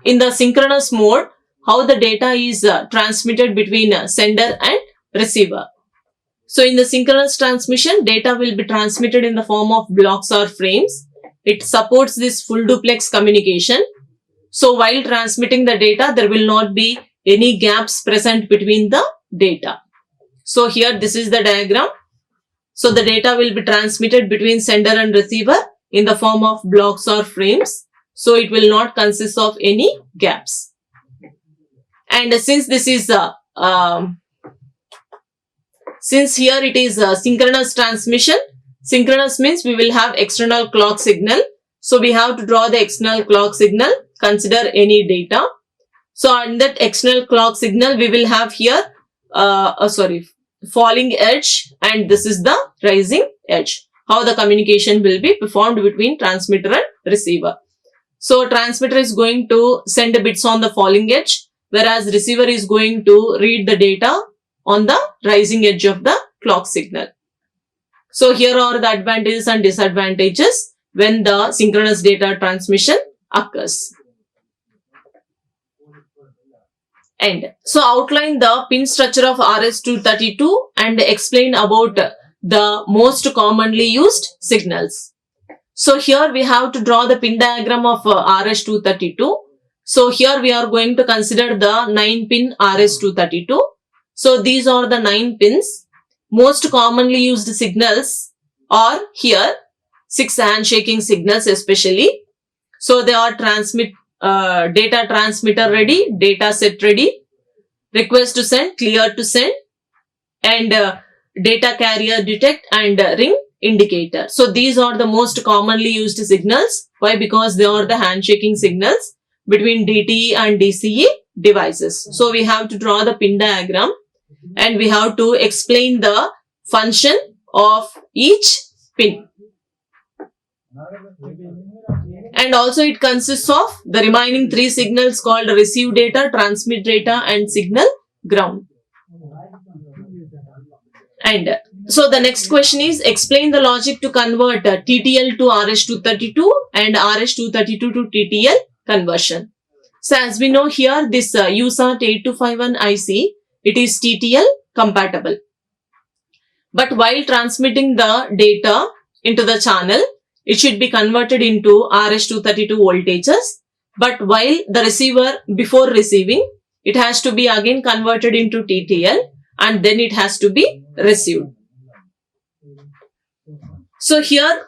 in the synchronous mode, how the data is transmitted between sender and receiver. So in the synchronous transmission, data will be transmitted in the form of blocks or frames. It supports this full duplex communication. So while transmitting the data, there will not be any gaps present between the data. So here this is the diagram. So the data will be transmitted between sender and receiver in the form of blocks or frames. So it will not consist of any gaps. And since this is since here it is a synchronous transmission, synchronous means we will have external clock signal. So we have to draw the external clock signal, consider any data. So on that external clock signal, we will have here, falling edge, and this is the rising edge. How the communication will be performed between transmitter and receiver. So transmitter is going to send bits on the falling edge, whereas receiver is going to read the data on the rising edge of the clock signal. So here are the advantages and disadvantages when the synchronous data transmission occurs. And so outline the pin structure of RS-232 and explain about the most commonly used signals. So here we have to draw the pin diagram of RS-232. So here we are going to consider the 9-pin RS-232. So these are the 9 pins. Most commonly used signals are here 6 handshaking signals especially. So they are data transmitter ready, data set ready, request to send, clear to send, and data carrier detect and ring indicator. So these are the most commonly used signals. Why? Because they are the handshaking signals between DTE and DCE devices. So we have to draw the pin diagram and we have to explain the function of each pin. And also it consists of the remaining 3 signals called receive data, transmit data and signal ground. And so the next question is explain the logic to convert TTL to RS-232 and RS-232 to TTL conversion. So as we know here, this USART 8251 IC, it is TTL compatible. But while transmitting the data into the channel, it should be converted into RS-232 voltages. But while the receiver, before receiving, it has to be again converted into TTL and then it has to be received. So here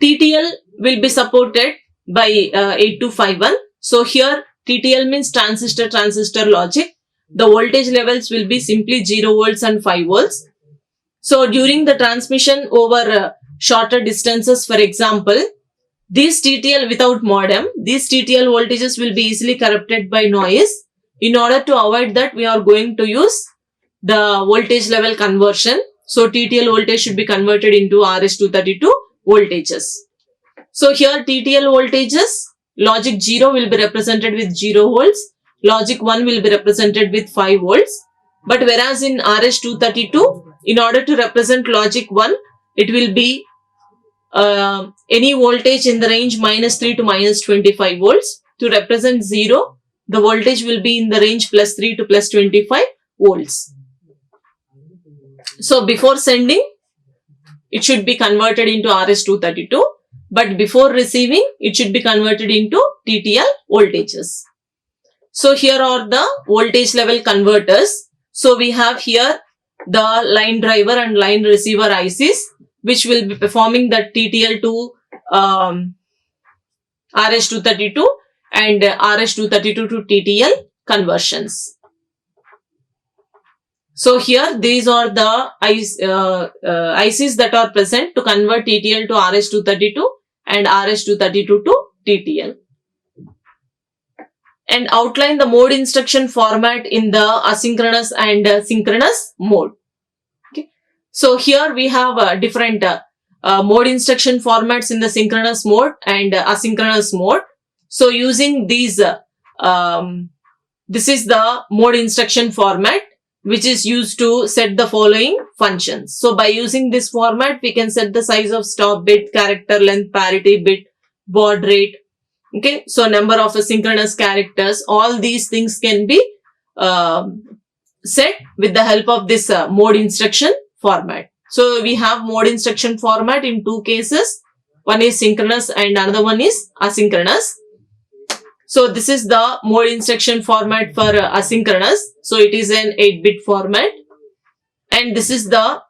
TTL will be supported by 8251. So here TTL means transistor logic. The voltage levels will be simply 0 volts and 5 volts. So during the transmission over shorter distances, for example, these TTL without modem, these TTL voltages will be easily corrupted by noise. In order to avoid that, we are going to use the voltage level conversion. So TTL voltage should be converted into RS-232 voltages. So here TTL voltages, logic 0 will be represented with 0 volts, logic 1 will be represented with 5 volts. But whereas in RS-232, in order to represent logic 1, it will be any voltage in the range -3 to -25 volts. To represent 0, the voltage will be in the range +3 to +25 volts. So before sending, it should be converted into RS-232, but before receiving, it should be converted into TTL voltages. So here are the voltage level converters. So we have here the line driver and line receiver ICs, which will be performing the TTL to RS-232 and RS-232 to TTL conversions. So here these are the ICs that are present to convert TTL to RS-232 and RS-232 to TTL. And outline the mode instruction format in the asynchronous and synchronous mode. Okay. So here we have different mode instruction formats in the synchronous mode and asynchronous mode. So using these, this is the mode instruction format which is used to set the following functions. So by using this format, we can set the size of stop bit, character length, parity bit, baud rate. Okay, so number of asynchronous characters, all these things can be set with the help of this mode instruction format. So we have mode instruction format in two cases. One is synchronous and another one is asynchronous. So this is the mode instruction format for asynchronous. So it is an 8-bit format. And this is the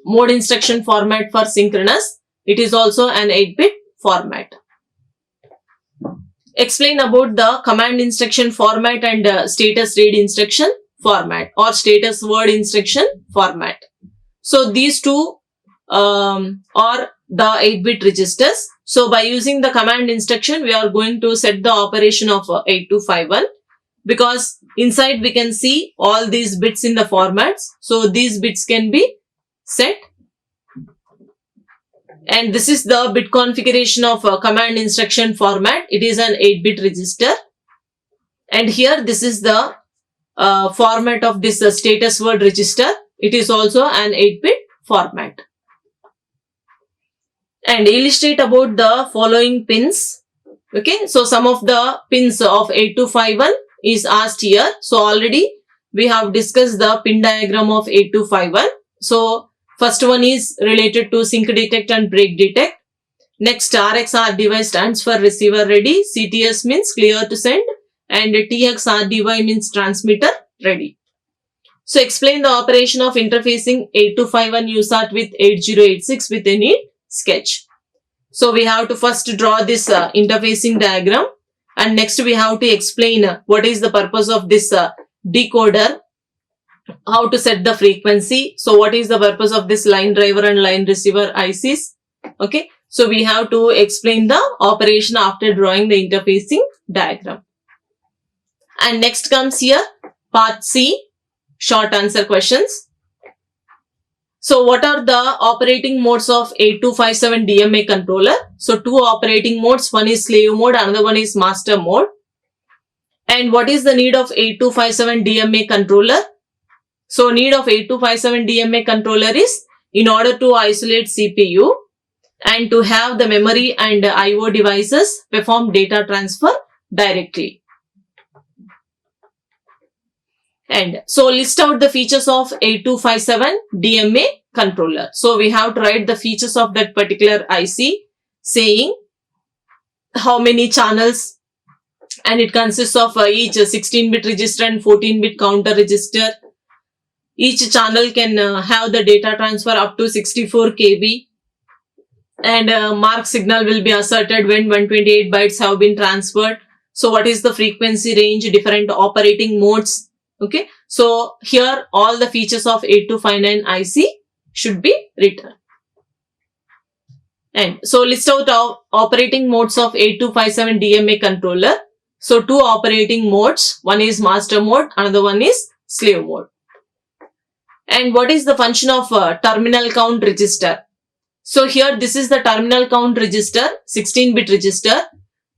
mode instruction format for synchronous. It is also an 8-bit format. Explain about the command instruction format and status read instruction format or status word instruction format. So these two are the 8-bit registers. So by using the command instruction, we are going to set the operation of 8251 because inside we can see all these bits in the formats. So these bits can be set. And this is the bit configuration of command instruction format. It is an 8-bit register. And here this is the format of this status word register. It is also an 8-bit format. And illustrate about the following pins. Okay, so some of the pins of 8251 is asked here. So already we have discussed the pin diagram of 8251. So first one is related to sync detect and break detect. Next, RXR device stands for receiver ready. CTS means clear to send. And TXRDY means transmitter ready. So explain the operation of interfacing 8251 USART with 8086 with any sketch. So we have to first draw this interfacing diagram. And next we have to explain what is the purpose of this decoder. How to set the frequency. So what is the purpose of this line driver and line receiver ICs? Okay. So we have to explain the operation after drawing the interfacing diagram. And next comes here part C, short answer questions. So what are the operating modes of 8257 DMA controller? So two operating modes. One is slave mode, another one is master mode. And what is the need of 8257 DMA controller? So need of 8257 DMA controller is in order to isolate CPU and to have the memory and IO devices perform data transfer directly. And so list out the features of 8257 DMA controller. So we have to write the features of that particular IC saying how many channels, and it consists of each 16-bit register and 14-bit counter register. Each channel can have the data transfer up to 64 KB and mark signal will be asserted when 128 bytes have been transferred. So what is the frequency range, different operating modes. Okay, so here all the features of 8259 IC should be written. And so list out operating modes of 8257 DMA controller. So two operating modes, one is master mode, another one is slave mode. And what is the function of terminal count register? So here this is the terminal count register, 16-bit register.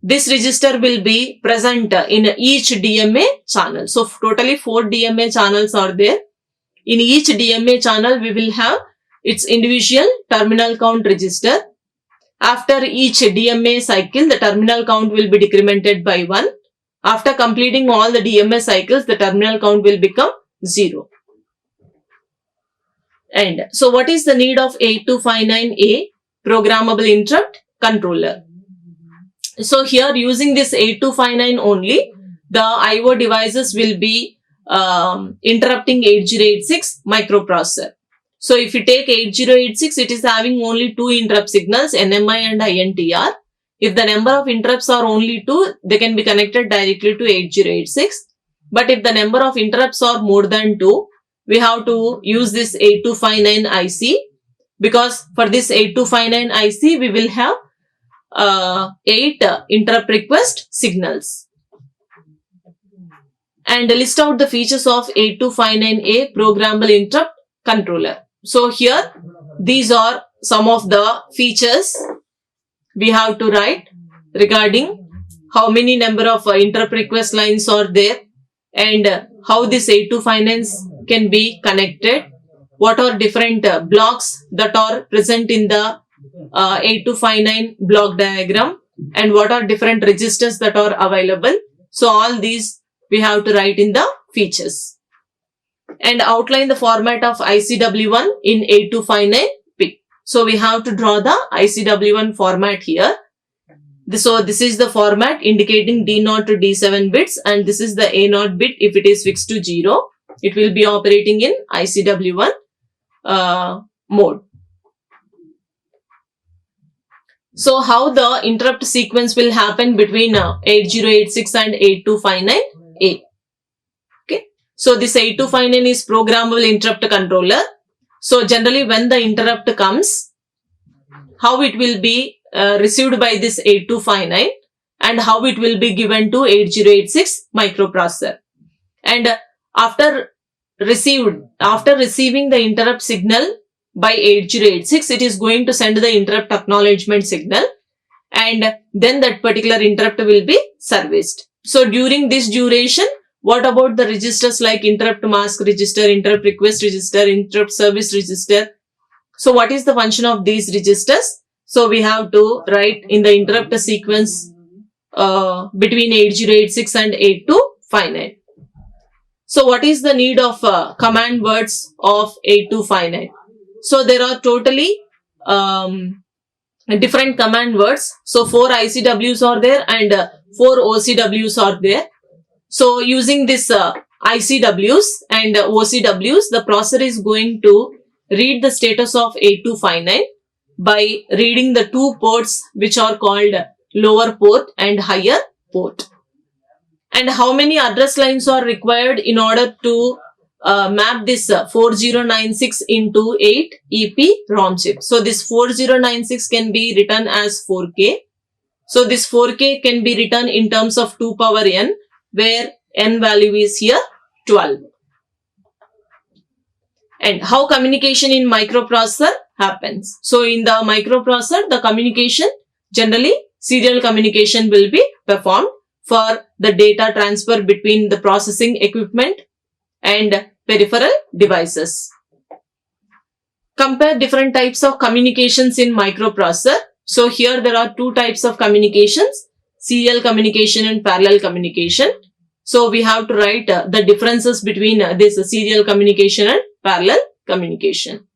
This register will be present in each DMA channel. So totally 4 DMA channels are there. In each DMA channel we will have its individual terminal count register. After each DMA cycle, the terminal count will be decremented by 1. After completing all the DMA cycles, the terminal count will become 0. And so what is the need of 8259A programmable interrupt controller? So here using this 8259 only, the IO devices will be interrupting 8086 microprocessor. So if you take 8086, it is having only two interrupt signals, NMI and INTR. If the number of interrupts are only two, they can be connected directly to 8086. But if the number of interrupts are more than two, we have to use this 8259 IC, because for this 8259 IC, we will have 8 interrupt request signals. And list out the features of 8259A programmable interrupt controller. So here, these are some of the features we have to write regarding how many number of interrupt request lines are there, and how this 8259 can be connected, what are different blocks that are present in the 8259 block diagram, and what are different registers that are available. So all these we have to write in the features, and outline the format of ICW1 in 8259P. So we have to draw the ICW1 format here. So this is the format indicating D0 to D7 bits, and this is the A0 bit. If it is fixed to 0, it will be operating in ICW1 mode. So how the interrupt sequence will happen between 8086 and 8259A. Okay. So this 8259 is programmable interrupt controller. So generally when the interrupt comes, how it will be received by this 8259 and how it will be given to 8086 microprocessor. And after receiving the interrupt signal by 8086, it is going to send the interrupt acknowledgement signal, and then that particular interrupt will be serviced. So during this duration, what about the registers like interrupt mask register, interrupt request register, interrupt service register? So what is the function of these registers? So we have to write in the interrupt sequence between 8086 and 8259. So what is the need of command words of 8259? So there are totally different command words. So 4 ICWs are there and 4 OCWs are there. So using this ICWs and OCWs, the processor is going to read the status of 8259 by reading the two ports which are called lower port and higher port. And how many address lines are required in order to map this 4096 into 8 EEPROM chip. So this 4096 can be written as 4K. So this 4K can be written in terms of 2 power n, where n value is here 12. And how communication in microprocessor happens. So in the microprocessor, the communication, generally serial communication will be performed for the data transfer between the processing equipment and peripheral devices. Compare different types of communications in microprocessor. So here there are two types of communications, serial communication and parallel communication. So we have to write the differences between this serial communication and parallel communication.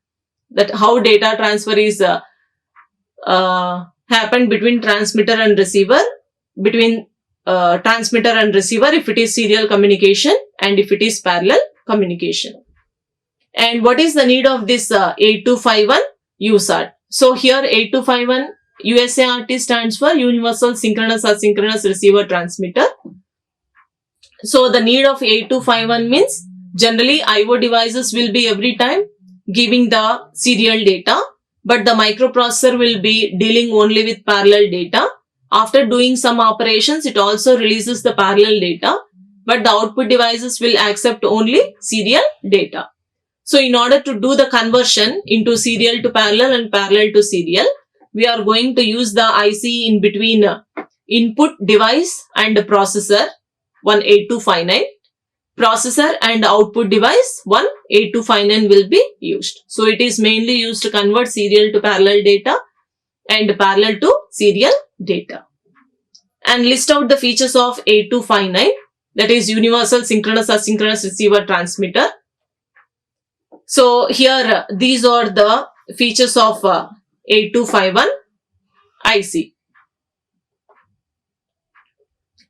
That how data transfer is happen between transmitter and receiver, between transmitter and receiver if it is serial communication and if it is parallel communication. And what is the need of this 8251 USART? So here 8251 USART stands for Universal Synchronous Asynchronous Receiver Transmitter. So the need of 8251 means generally IO devices will be every time giving the serial data, but the microprocessor will be dealing only with parallel data. After doing some operations, it also releases the parallel data, but the output devices will accept only serial data. So in order to do the conversion into serial to parallel and parallel to serial, we are going to use the IC in between input device and processor 8259. Processor and output device 8259 will be used. So it is mainly used to convert serial to parallel data and parallel to serial data. And list out the features of 8259, that is Universal Synchronous Asynchronous Receiver Transmitter. So here these are the features of 8251 IC.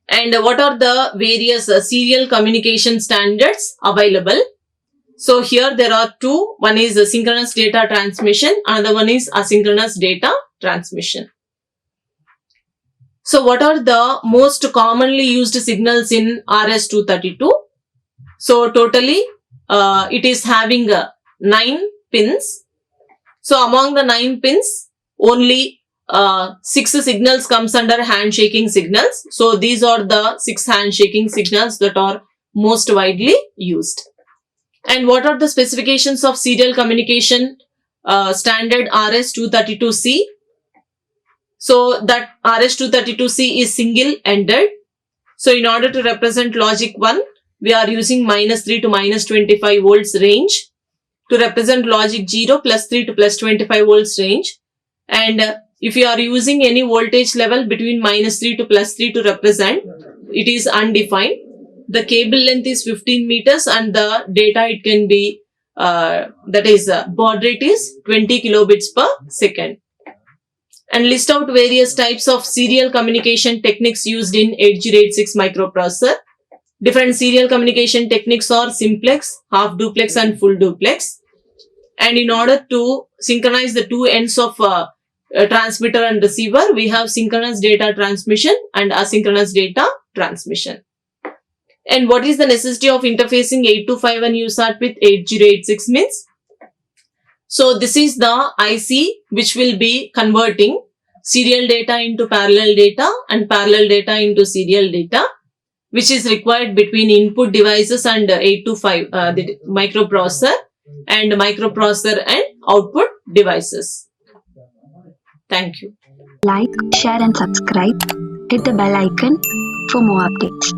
And what are the various serial communication standards available? So here there are two. One is synchronous data transmission, another one is asynchronous data transmission. So what are the most commonly used signals in RS-232? So totally it is having 9 pins. So among the 9 pins, only 6 signals comes under handshaking signals. So these are the 6 handshaking signals that are most widely used. And what are the specifications of serial communication standard RS-232C? So that RS-232C is single-ended. So in order to represent logic 1, we are using -3 to -25 volts range. To represent logic 0, +3 to +25 volts range. And if you are using any voltage level between -3 to +3 to represent, it is undefined. The cable length is 15 meters and the data it can be, that is baud rate is 20 kilobits per second. And list out various types of serial communication techniques used in 8086 microprocessor. Different serial communication techniques are simplex, half duplex and full duplex. And in order to synchronize the two ends of transmitter and receiver, we have synchronous data transmission and asynchronous data transmission. And what is the necessity of interfacing 8251 USART with 8086 means? So this is the IC which will be converting serial data into parallel data and parallel data into serial data, which is required between input devices and 825 the microprocessor and microprocessor and output devices. Thank you. Like, share and subscribe. Hit the bell icon for more updates.